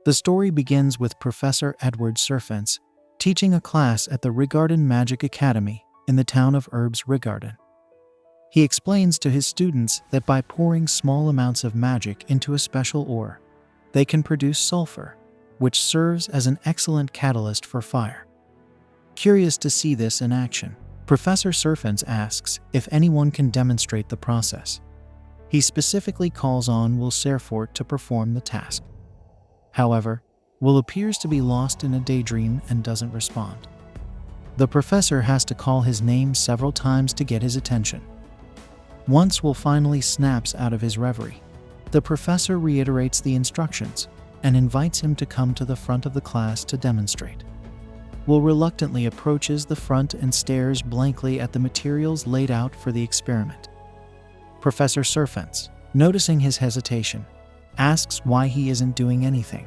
The story begins with Professor Edward Serfens teaching a class at the Rigarden Magic Academy in the town of Herbs Rigarden. He explains to his students that by pouring small amounts of magic into a special ore, they can produce sulfur, which serves as an excellent catalyst for fire. Curious to see this in action, Professor Serfens asks if anyone can demonstrate the process. He specifically calls on Will Serfort to perform the task. However, Will appears to be lost in a daydream and doesn't respond. The professor has to call his name several times to get his attention. Once Will finally snaps out of his reverie, the professor reiterates the instructions and invites him to come to the front of the class to demonstrate. Will reluctantly approaches the front and stares blankly at the materials laid out for the experiment. Professor Serfens, noticing his hesitation, asks why he isn't doing anything,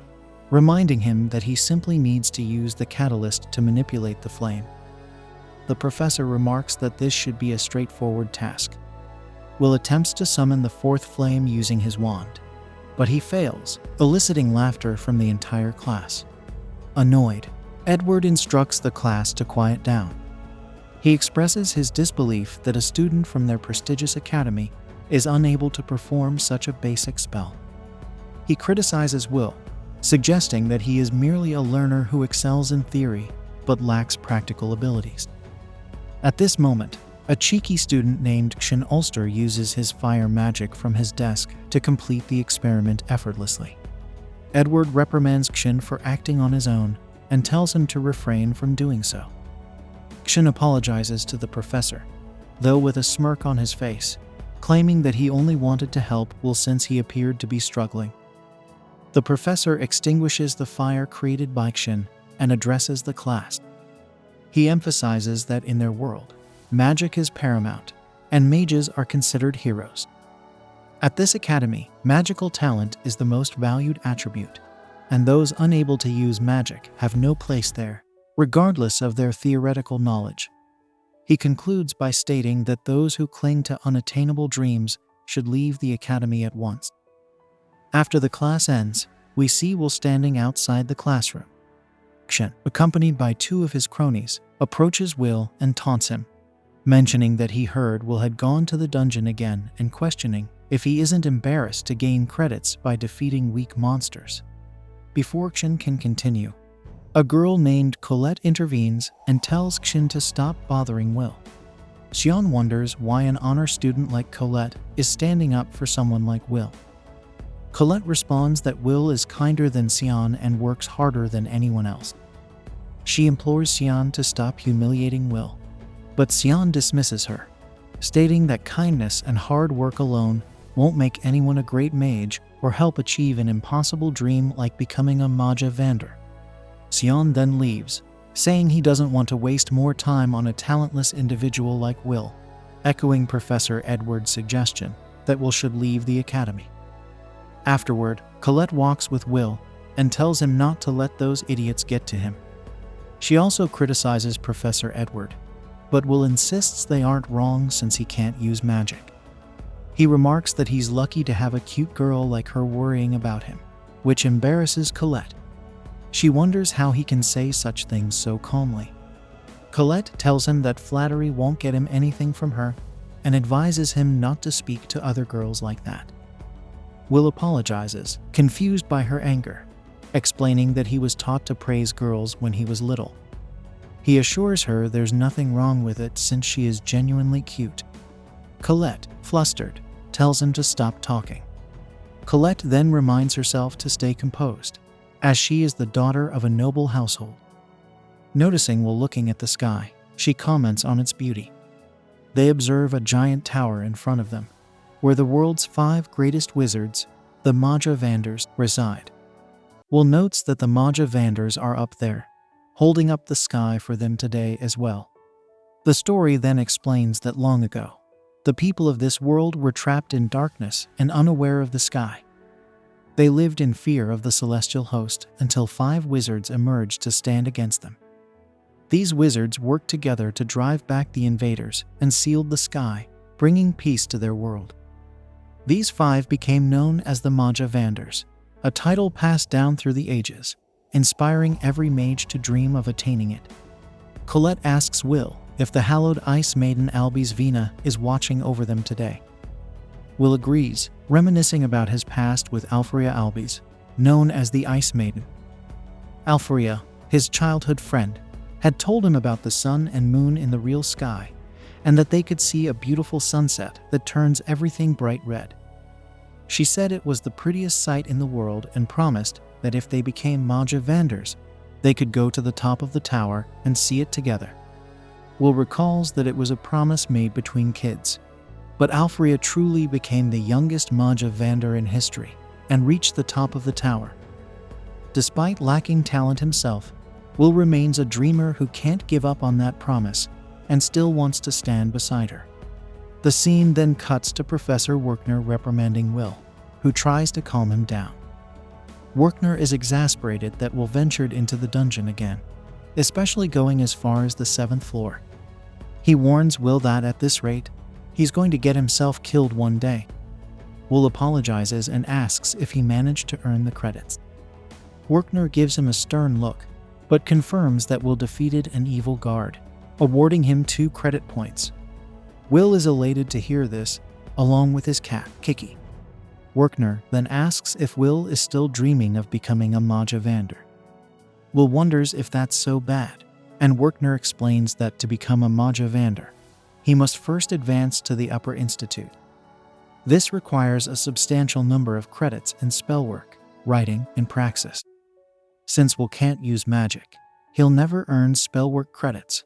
reminding him that he simply needs to use the catalyst to manipulate the flame. The professor remarks that this should be a straightforward task. Will attempts to summon the fourth flame using his wand, but he fails, eliciting laughter from the entire class. Annoyed, Edward instructs the class to quiet down. He expresses his disbelief that a student from their prestigious academy is unable to perform such a basic spell. He criticizes Will, suggesting that he is merely a learner who excels in theory but lacks practical abilities. At this moment, a cheeky student named Kshin Ulster uses his fire magic from his desk to complete the experiment effortlessly. Edward reprimands Kshin for acting on his own and tells him to refrain from doing so. Kshin apologizes to the professor, though with a smirk on his face, claiming that he only wanted to help Will since he appeared to be struggling. The professor extinguishes the fire created by Kshin and addresses the class. He emphasizes that in their world, magic is paramount, and mages are considered heroes. At this academy, magical talent is the most valued attribute, and those unable to use magic have no place there, regardless of their theoretical knowledge. He concludes by stating that those who cling to unattainable dreams should leave the academy at once. After the class ends, we see Will standing outside the classroom. Kshin, accompanied by two of his cronies, approaches Will and taunts him, mentioning that he heard Will had gone to the dungeon again and questioning if he isn't embarrassed to gain credits by defeating weak monsters. Before Kshin can continue, a girl named Colette intervenes and tells Kshin to stop bothering Will. Xian wonders why an honor student like Colette is standing up for someone like Will. Colette responds that Will is kinder than Xian and works harder than anyone else. She implores Xian to stop humiliating Will, but Xian dismisses her, stating that kindness and hard work alone won't make anyone a great mage or help achieve an impossible dream like becoming a Maja Vander. Xian then leaves, saying he doesn't want to waste more time on a talentless individual like Will, echoing Professor Edward's suggestion that Will should leave the academy. Afterward, Colette walks with Will and tells him not to let those idiots get to him. She also criticizes Professor Edward, but Will insists they aren't wrong since he can't use magic. He remarks that he's lucky to have a cute girl like her worrying about him, which embarrasses Colette. She wonders how he can say such things so calmly. Colette tells him that flattery won't get him anything from her and advises him not to speak to other girls like that. Will apologizes, confused by her anger, explaining that he was taught to praise girls when he was little. He assures her there's nothing wrong with it since she is genuinely cute. Colette, flustered, tells him to stop talking. Colette then reminds herself to stay composed, as she is the daughter of a noble household. Noticing Will looking at the sky, she comments on its beauty. They observe a giant tower in front of them, where the world's 5 greatest wizards, the Maja Vanders, reside. Will notes that the Maja Vanders are up there, holding up the sky for them today as well. The story then explains that long ago, the people of this world were trapped in darkness and unaware of the sky. They lived in fear of the celestial host until 5 wizards emerged to stand against them. These wizards worked together to drive back the invaders and sealed the sky, bringing peace to their world. These 5 became known as the Maja Vanders, a title passed down through the ages, inspiring every mage to dream of attaining it. Colette asks Will if the hallowed Ice Maiden Albis Vina is watching over them today. Will agrees, reminiscing about his past with Alfrea Albis, known as the Ice Maiden. Alfrea, his childhood friend, had told him about the sun and moon in the real sky, and that they could see a beautiful sunset that turns everything bright red. She said it was the prettiest sight in the world and promised that if they became Maja Vanders, they could go to the top of the tower and see it together. Will recalls that it was a promise made between kids, but Alfrea truly became the youngest Maja Vander in history and reached the top of the tower. Despite lacking talent himself, Will remains a dreamer who can't give up on that promise and still wants to stand beside her. The scene then cuts to Professor Werkner reprimanding Will, who tries to calm him down. Werkner is exasperated that Will ventured into the dungeon again, especially going as far as the 7th floor. He warns Will that at this rate, he's going to get himself killed one day. Will apologizes and asks if he managed to earn the credits. Werkner gives him a stern look, but confirms that Will defeated an evil guard, awarding him 2 credit points. Will is elated to hear this, along with his cat, Kiki. Werkner then asks if Will is still dreaming of becoming a Maja Vander. Will wonders if that's so bad, and Werkner explains that to become a Maja Vander, he must first advance to the Upper Institute. This requires a substantial number of credits in spell work, writing, and praxis. Since Will can't use magic, he'll never earn spellwork credits.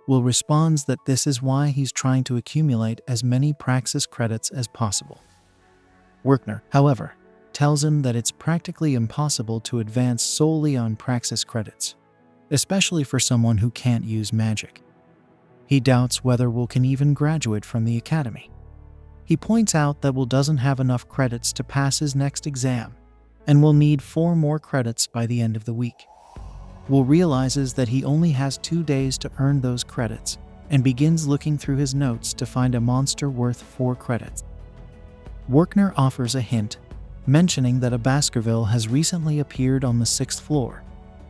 Will responds that this is why he's trying to accumulate as many praxis credits as possible. Werkner, however, tells him that it's practically impossible to advance solely on praxis credits, especially for someone who can't use magic. He doubts whether Will can even graduate from the academy. He points out that Will doesn't have enough credits to pass his next exam, and will need 4 more credits by the end of the week. Will realizes that he only has 2 days to earn those credits, and begins looking through his notes to find a monster worth 4 credits. Werkner offers a hint, mentioning that a Baskerville has recently appeared on the 6th floor,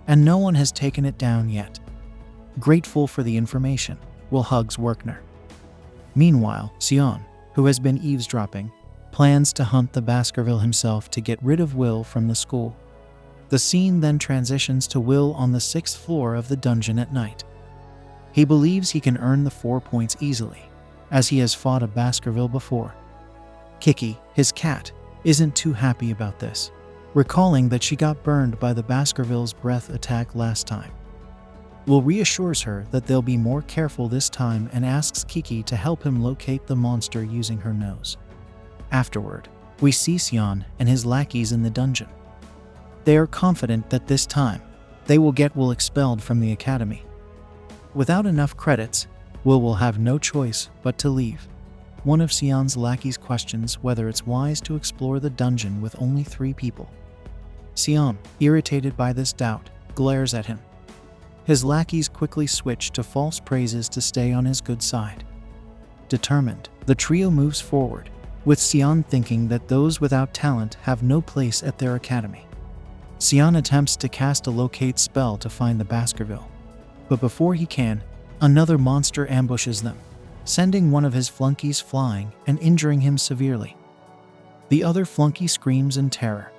and no one has taken it down yet. Grateful for the information, Will hugs Werkner. Meanwhile, Sion, who has been eavesdropping, plans to hunt the Baskerville himself to get rid of Will from the school. The scene then transitions to Will on the 6th floor of the dungeon at night. He believes he can earn the 4 points easily, as he has fought a Baskerville before. Kiki, his cat, isn't too happy about this, recalling that she got burned by the Baskerville's breath attack last time. Will reassures her that they'll be more careful this time and asks Kiki to help him locate the monster using her nose. Afterward, we see Sion and his lackeys in the dungeon. They are confident that this time, they will get Will expelled from the academy. Without enough credits, Will have no choice but to leave. One of Sion's lackeys questions whether it's wise to explore the dungeon with only 3 people. Sion, irritated by this doubt, glares at him. His lackeys quickly switch to false praises to stay on his good side. Determined, the trio moves forward, with Sion thinking that those without talent have no place at their academy. Sion attempts to cast a locate spell to find the Baskerville, but before he can, another monster ambushes them, sending one of his flunkies flying and injuring him severely. The other flunky screams in terror.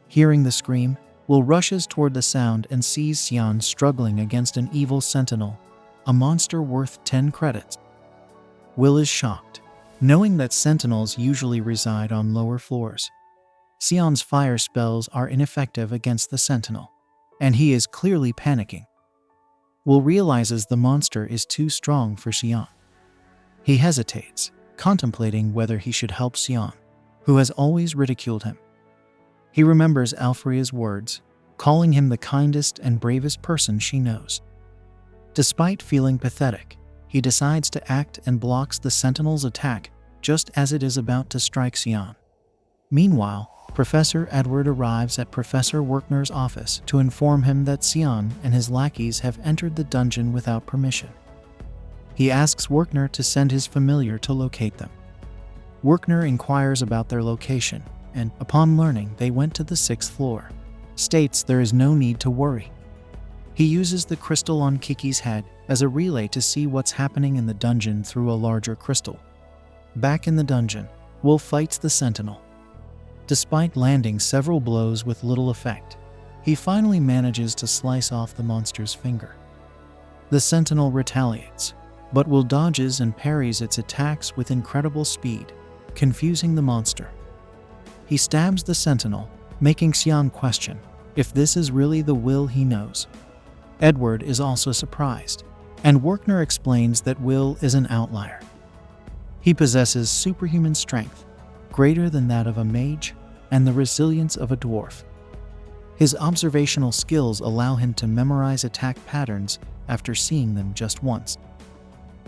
Hearing the scream, Will rushes toward the sound and sees Sion struggling against an evil sentinel, a monster worth 10 credits. Will is shocked, knowing that sentinels usually reside on lower floors. Sion's fire spells are ineffective against the sentinel, and he is clearly panicking. Will realizes the monster is too strong for Sion. He hesitates, contemplating whether he should help Sion, who has always ridiculed him. He remembers Alfrea's words, calling him the kindest and bravest person she knows. Despite feeling pathetic, he decides to act and blocks the sentinel's attack just as it is about to strike Sion. Meanwhile, Professor Edward arrives at Professor Werkner's office to inform him that Sion and his lackeys have entered the dungeon without permission. He asks Werkner to send his familiar to locate them. Werkner inquires about their location and, upon learning they went to the 6th floor, states there is no need to worry. He uses the crystal on Kiki's head as a relay to see what's happening in the dungeon through a larger crystal. Back in the dungeon, Will fights the sentinel. Despite landing several blows with little effect, he finally manages to slice off the monster's finger. The sentinel retaliates, but Will dodges and parries its attacks with incredible speed, confusing the monster. He stabs the sentinel, making Xian question if this is really the Will he knows. Edward is also surprised, and Werkner explains that Will is an outlier. He possesses superhuman strength, greater than that of a mage, and the resilience of a dwarf. His observational skills allow him to memorize attack patterns after seeing them just once.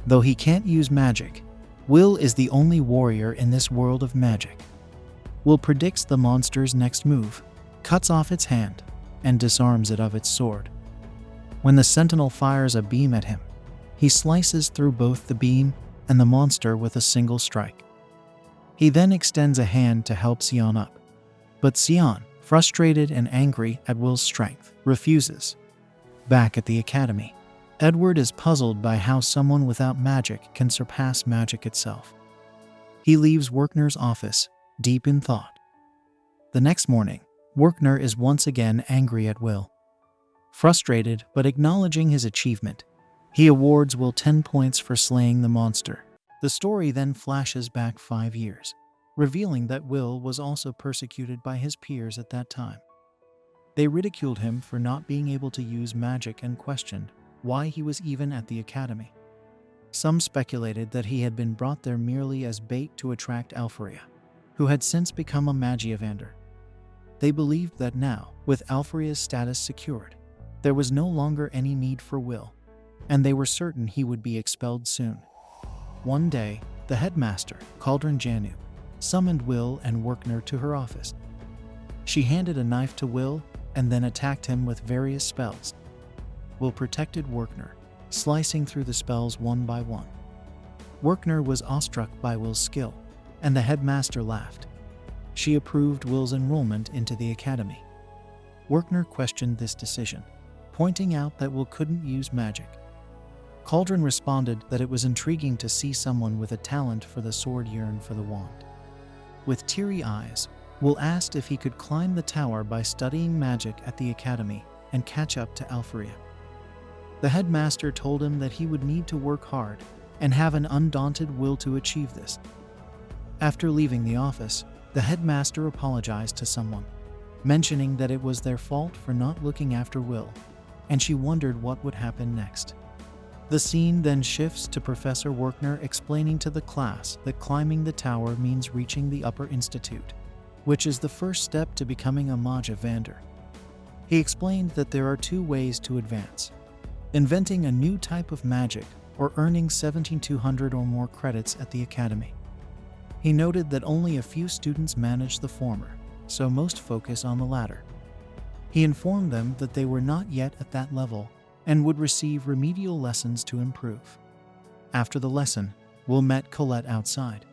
Though he can't use magic, Will is the only warrior in this world of magic. Will predicts the monster's next move, cuts off its hand, and disarms it of its sword. When the sentinel fires a beam at him, he slices through both the beam and the monster with a single strike. He then extends a hand to help Xian up, but Xian, frustrated and angry at Will's strength, refuses. Back at the academy, Edward is puzzled by how someone without magic can surpass magic itself. He leaves Werkner's office, deep in thought. The next morning, Werkner is once again angry at Will. Frustrated but acknowledging his achievement, he awards Will 10 points for slaying the monster. The story then flashes back 5 years, revealing that Will was also persecuted by his peers at that time. They ridiculed him for not being able to use magic and questioned why he was even at the academy. Some speculated that he had been brought there merely as bait to attract Alpharia, who had since become a Magiavander. They believed that now, with Alpharia's status secured, there was no longer any need for Will, and they were certain he would be expelled soon. One day, the headmaster, Cauldron Janu, summoned Will and Werkner to her office. She handed a knife to Will and then attacked him with various spells. Will protected Werkner, slicing through the spells one by one. Werkner was awestruck by Will's skill, and the headmaster laughed. She approved Will's enrollment into the academy. Werkner questioned this decision, pointing out that Will couldn't use magic. Cauldron responded that it was intriguing to see someone with a talent for the sword yearn for the wand. With teary eyes, Will asked if he could climb the tower by studying magic at the academy and catch up to Alpharia. The headmaster told him that he would need to work hard and have an undaunted will to achieve this. After leaving the office, the headmaster apologized to someone, mentioning that it was their fault for not looking after Will, and she wondered what would happen next. The scene then shifts to Professor Werkner explaining to the class that climbing the tower means reaching the Upper Institute, which is the first step to becoming a Magiavander. He explained that there are 2 ways to advance: inventing a new type of magic or earning 1,700 or more credits at the academy. He noted that only a few students manage the former, so most focus on the latter. He informed them that they were not yet at that level and would receive remedial lessons to improve. After the lesson, Will met Colette outside.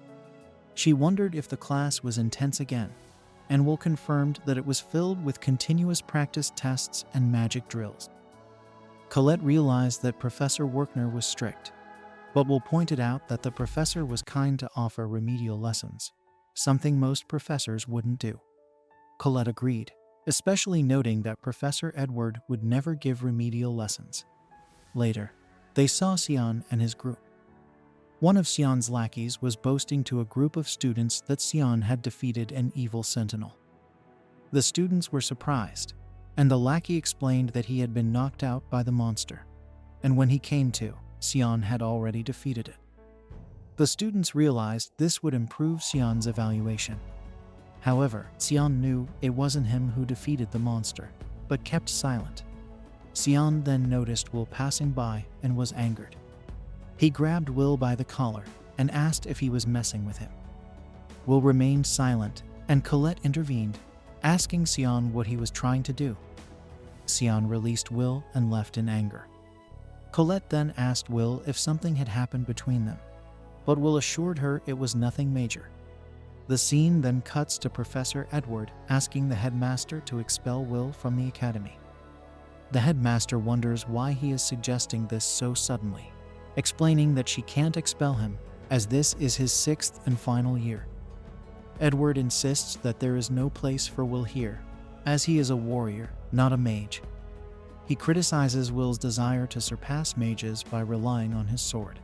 She wondered if the class was intense again, and Will confirmed that it was filled with continuous practice tests and magic drills. Colette realized that Professor Werkner was strict, but Will pointed out that the professor was kind to offer remedial lessons, something most professors wouldn't do. Colette agreed, especially noting that Professor Edward would never give remedial lessons. Later, they saw Xian and his group. One of Xian's lackeys was boasting to a group of students that Xian had defeated an evil sentinel. The students were surprised, and the lackey explained that he had been knocked out by the monster, and when he came to, Xian had already defeated it. The students realized this would improve Xian's evaluation. However, Xian knew it wasn't him who defeated the monster, but kept silent. Xian then noticed Will passing by and was angered. He grabbed Will by the collar and asked if he was messing with him. Will remained silent, and Colette intervened, asking Xian what he was trying to do. Xian released Will and left in anger. Colette then asked Will if something had happened between them, but Will assured her it was nothing major. The scene then cuts to Professor Edward asking the headmaster to expel Will from the academy. The headmaster wonders why he is suggesting this so suddenly, explaining that she can't expel him, as this is his 6th and final year. Edward insists that there is no place for Will here, as he is a warrior, not a mage. He criticizes Will's desire to surpass mages by relying on his sword.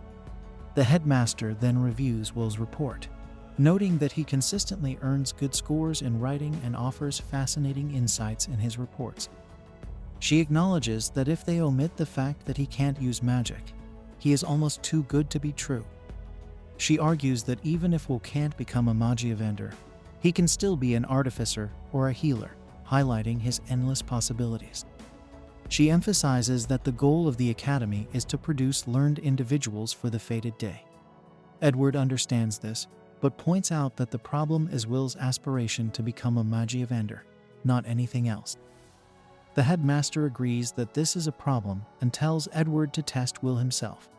The headmaster then reviews Will's report, noting that he consistently earns good scores in writing and offers fascinating insights in his reports. She acknowledges that if they omit the fact that he can't use magic, he is almost too good to be true. She argues that even if Will can't become a magia vendor, he can still be an artificer or a healer, highlighting his endless possibilities. She emphasizes that the goal of the academy is to produce learned individuals for the fated day. Edward understands this, but points out that the problem is Will's aspiration to become a magia vendor, not anything else. The headmaster agrees that this is a problem and tells Edward to test Will himself.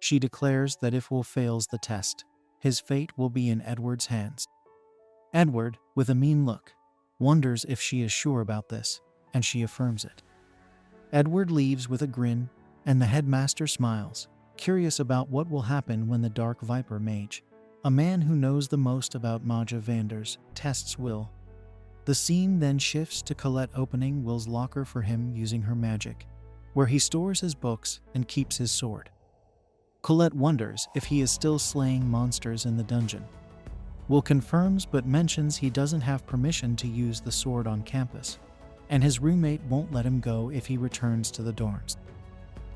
She declares that if Will fails the test, his fate will be in Edward's hands. Edward, with a mean look, wonders if she is sure about this, and she affirms it. Edward leaves with a grin, and the headmaster smiles, curious about what will happen when the Dark Viper Mage, a man who knows the most about magia vendors, tests Will. The scene then shifts to Colette opening Will's locker for him using her magic, where he stores his books and keeps his sword. Colette wonders if he is still slaying monsters in the dungeon. Will confirms but mentions he doesn't have permission to use the sword on campus, and his roommate won't let him go if he returns to the dorms.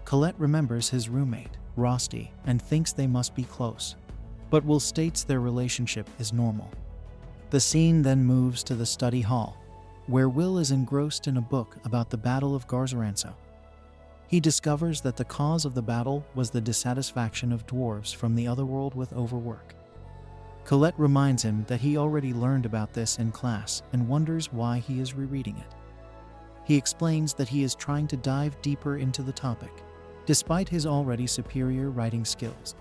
Colette remembers his roommate, Rusty, and thinks they must be close, but Will states their relationship is normal. The scene then moves to the study hall, where Will is engrossed in a book about the Battle of Garzaranso. He discovers that the cause of the battle was the dissatisfaction of dwarves from the otherworld with overwork. Colette reminds him that he already learned about this in class and wonders why he is rereading it. He explains that he is trying to dive deeper into the topic, despite his already superior writing skills.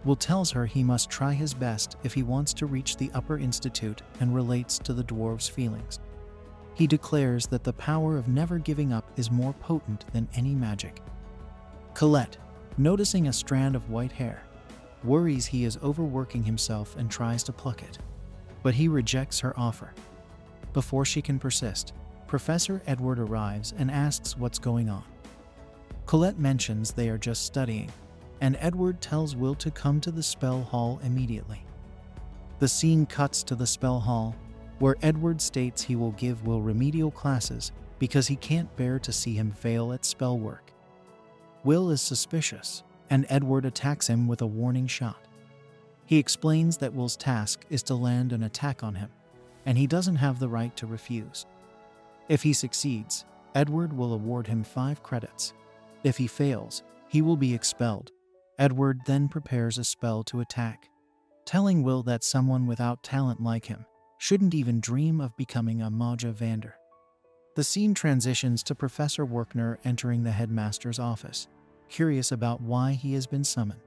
Will tells her he must try his best if he wants to reach the upper institute and relates to the dwarves' feelings. He declares that the power of never giving up is more potent than any magic. Colette, noticing a strand of white hair, worries he is overworking himself and tries to pluck it, but he rejects her offer. Before she can persist, Professor Edward arrives and asks what's going on. Colette mentions they are just studying, and Edward tells Will to come to the spell hall immediately. The scene cuts to the spell hall, where Edward states he will give Will remedial classes because he can't bear to see him fail at spell work. Will is suspicious, and Edward attacks him with a warning shot. He explains that Will's task is to land an attack on him, and he doesn't have the right to refuse. If he succeeds, Edward will award him 5 credits. If he fails, he will be expelled. Edward then prepares a spell to attack, telling Will that someone without talent like him shouldn't even dream of becoming a magia vendor. The scene transitions to Professor Werkner entering the headmaster's office, curious about why he has been summoned.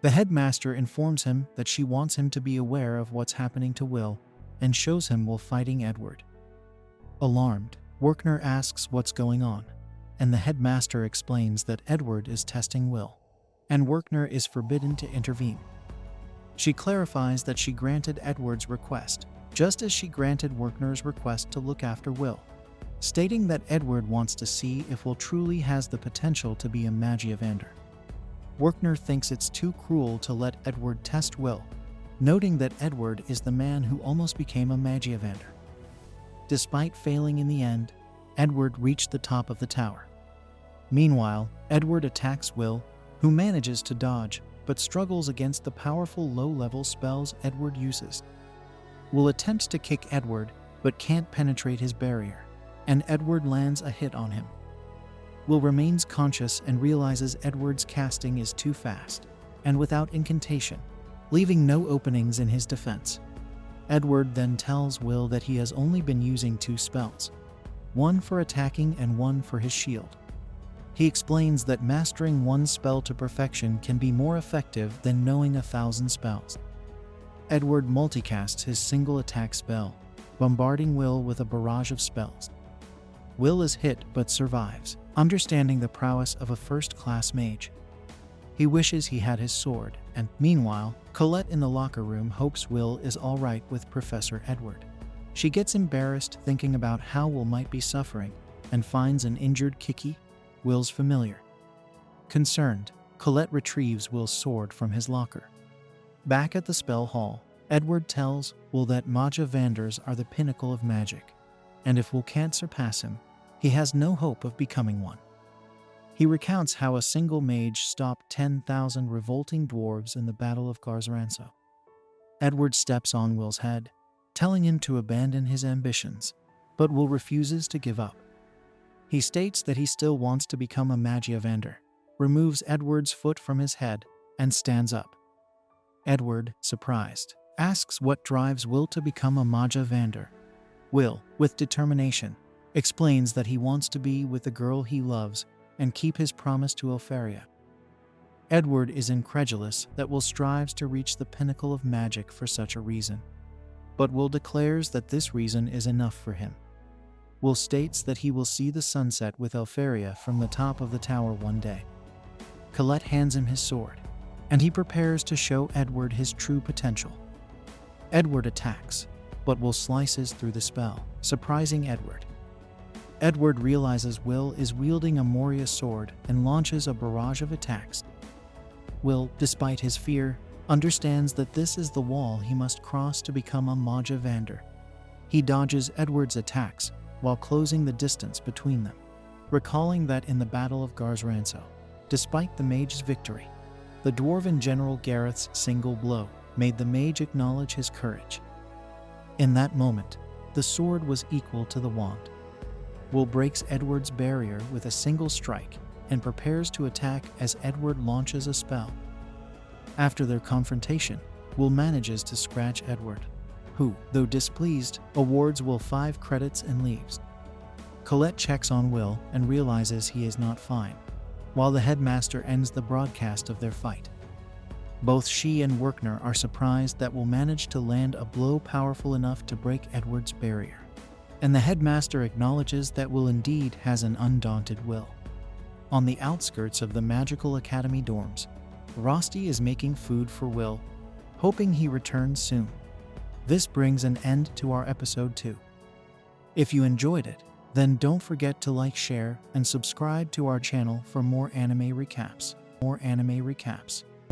The headmaster informs him that she wants him to be aware of what's happening to Will and shows him Will fighting Edward. Alarmed, Werkner asks what's going on, and the headmaster explains that Edward is testing Will, and Werkner is forbidden to intervene. She clarifies that she granted Edward's request, just as she granted Werkner's request to look after Will, stating that Edward wants to see if Will truly has the potential to be a magia vendor. Werkner thinks it's too cruel to let Edward test Will, noting that Edward is the man who almost became a magia vendor. Despite failing in the end, Edward reached the top of the tower. Meanwhile, Edward attacks Will, who manages to dodge, but struggles against the powerful low-level spells Edward uses. Will attempts to kick Edward, but can't penetrate his barrier, and Edward lands a hit on him. Will remains conscious and realizes Edward's casting is too fast, and without incantation, leaving no openings in his defense. Edward then tells Will that he has only been using 2 spells, one for attacking and one for his shield. He explains that mastering one spell to perfection can be more effective than knowing 1,000 spells. Edward multicasts his single attack spell, bombarding Will with a barrage of spells. Will is hit but survives, understanding the prowess of a first-class mage. He wishes he had his sword, and, meanwhile, Colette in the locker room hopes Will is alright with Professor Edward. She gets embarrassed thinking about how Will might be suffering, and finds an injured Kiki, Will's familiar. Concerned, Colette retrieves Will's sword from his locker. Back at the spell hall, Edward tells Will that Maja Vanders are the pinnacle of magic, and if Will can't surpass him, he has no hope of becoming one. He recounts how a single mage stopped 10,000 revolting dwarves in the Battle of Garzranso. Edward steps on Will's head, telling him to abandon his ambitions, but Will refuses to give up. He states that he still wants to become a Magia Vander, removes Edward's foot from his head, and stands up. Edward, surprised, asks what drives Will to become a Magia Vander. Will, with determination, explains that he wants to be with the girl he loves and keep his promise to Opheria. Edward is incredulous that Will strives to reach the pinnacle of magic for such a reason, but Will declares that this reason is enough for him. Will states that he will see the sunset with Opheria from the top of the tower one day. Colette hands him his sword, and he prepares to show Edward his true potential. Edward attacks, but Will slices through the spell, surprising Edward. Edward realizes Will is wielding a Moria sword and launches a barrage of attacks. Will, despite his fear, understands that this is the wall he must cross to become a Magia Vander. He dodges Edward's attacks while closing the distance between them, recalling that in the Battle of Garzranso, despite the mage's victory, the dwarven general Gareth's single blow made the mage acknowledge his courage. In that moment, the sword was equal to the wand. Will breaks Edward's barrier with a single strike and prepares to attack as Edward launches a spell. After their confrontation, Will manages to scratch Edward, who, though displeased, awards Will 5 credits and leaves. Colette checks on Will and realizes he is not fine, while the headmaster ends the broadcast of their fight. Both she and Werkner are surprised that Will manage to land a blow powerful enough to break Edward's barrier, and the headmaster acknowledges that Will indeed has an undaunted will. On the outskirts of the Magical Academy dorms, Rosti is making food for Will, hoping he returns soon. This brings an end to our episode 2. If you enjoyed it, then don't forget to like, share, and subscribe to our channel for more anime recaps.